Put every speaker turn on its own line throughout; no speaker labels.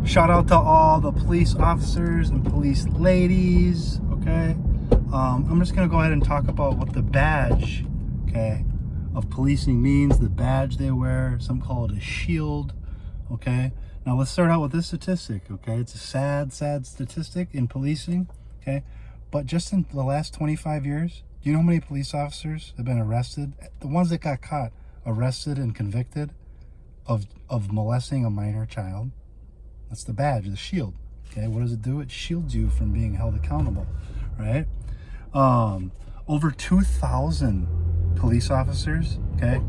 Shout out to all the police officers and police ladies, okay? I'm just gonna go ahead and talk about what the badge, okay, of policing means, the badge they wear. Some call it a shield, okay? Now let's start out with this statistic, okay? It's a sad statistic in policing, okay? But just in the last 25 years, do you know how many police officers have been arrested? The ones that got caught, arrested and convicted of molesting a minor child. That's the badge, the shield. Okay, what does it do? It shields you from being held accountable, right? Over 2,000 police officers, okay?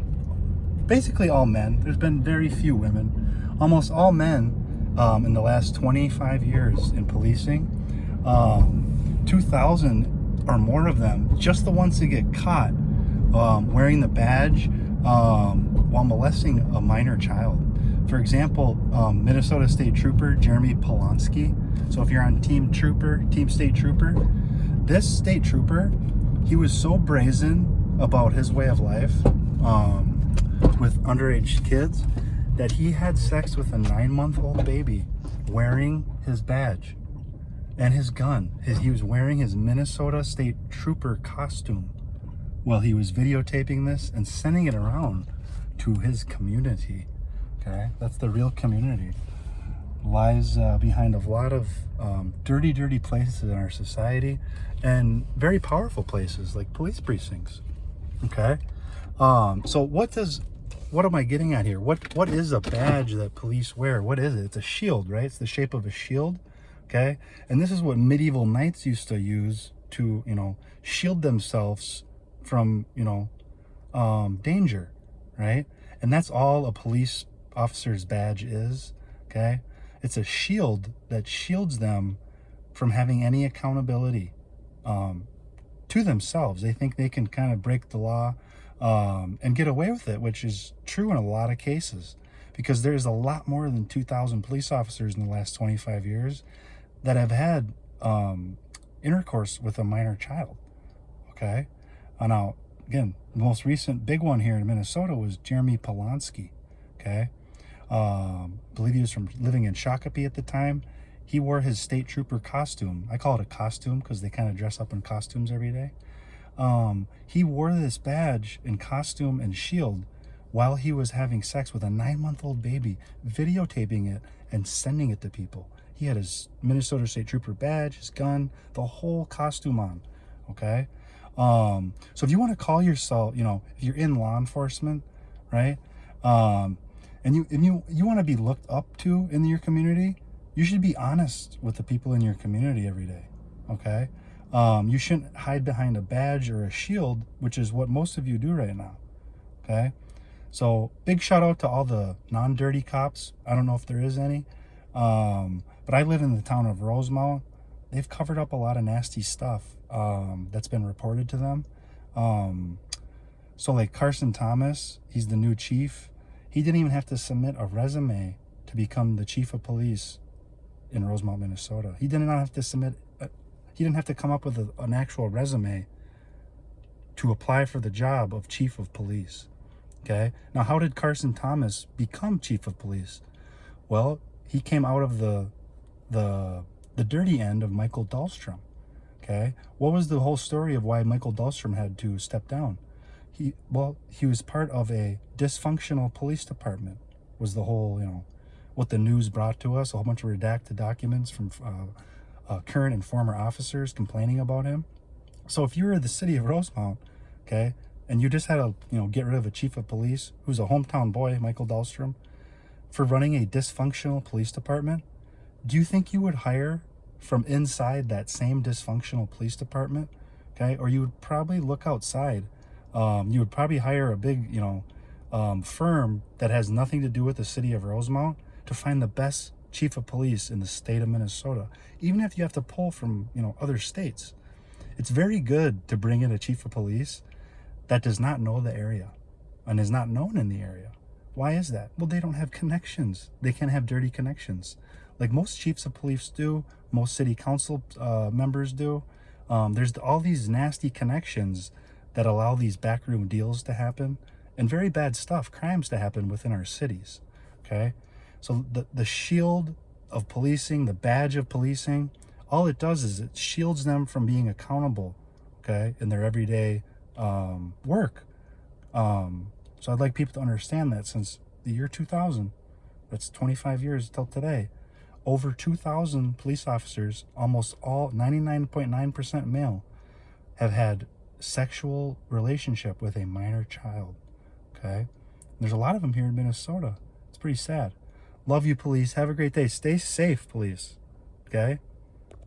Basically all men. There's been very few women. Almost all men in the last 25 years in policing. 2,000 or more of them, just the ones that get caught wearing the badge while molesting a minor child. For example, Minnesota State Trooper Jeremy Polanski. So if you're on Team State Trooper, this State Trooper, he was so brazen about his way of life with underage kids that he had sex with a 9-month-old baby wearing his badge and his gun. He was wearing his Minnesota State Trooper costume while he was videotaping this and sending it around to his community. Okay, that's the real community. Lies behind a lot of dirty places in our society, and very powerful places like police precincts. Okay, so what am I getting at here? What is a badge that police wear? What is it? It's a shield, right? It's the shape of a shield. Okay, and this is what medieval knights used to use to, shield themselves from, danger, right? And that's all a police officer's badge is, okay? It's a shield that shields them from having any accountability to themselves. They think they can kind of break the law and get away with it, which is true in a lot of cases, because there's a lot more than 2,000 police officers in the last 25 years that have had intercourse with a minor child, okay? Now, again, the most recent big one here in Minnesota was Jeremy Polanski, okay? I believe he was living in Shakopee at the time. He wore his state trooper costume. I call it a costume because they kind of dress up in costumes every day. He wore this badge and costume and shield while he was having sex with a 9-month-old baby, videotaping it and sending it to people. He had his Minnesota State Trooper badge, his gun, the whole costume on, okay? So if you want to call yourself, if you're in law enforcement, right? And you want to be looked up to in your community, you should be honest with the people in your community every day, okay? You shouldn't hide behind a badge or a shield, which is what most of you do right now, okay? So big shout out to all the non-dirty cops. I don't know if there is any, but I live in the town of Rosemount. They've covered up a lot of nasty stuff that's been reported to them. So like Carson Thomas, he's the new chief. He didn't even have to submit a resume to become the chief of police in Rosemount, Minnesota. He did not have to he didn't have to come up with an actual resume to apply for the job of chief of police. Okay. Now, how did Carson Thomas become chief of police? Well, he came out of the dirty end of Michael Dahlstrom. Okay. What was the whole story of why Michael Dahlstrom had to step down? He was part of a dysfunctional police department, was the whole, what the news brought to us, a whole bunch of redacted documents from current and former officers complaining about him. So if you were the city of Rosemount, okay, and you just had to, get rid of a chief of police who's a hometown boy, Michael Dahlstrom, for running a dysfunctional police department, do you think you would hire from inside that same dysfunctional police department, okay? Or you would probably look outside. You would probably hire a big, firm that has nothing to do with the city of Rosemount to find the best chief of police in the state of Minnesota, even if you have to pull from, other states. It's very good to bring in a chief of police that does not know the area and is not known in the area. Why is that? Well, they don't have connections. They can't have dirty connections like most chiefs of police do, most city council members do. There's all these nasty connections that allow these backroom deals to happen and very bad stuff, crimes to happen within our cities, okay? So the shield of policing, the badge of policing, all it does is it shields them from being accountable, okay, in their everyday work. So I'd like people to understand that since the year 2000, that's 25 years till today, over 2,000 police officers, almost all 99.9% male, have had sexual relationship with a minor child. Okay, there's a lot of them here in Minnesota. It's pretty sad. Love you, police. Have a great day. Stay safe, police. Okay.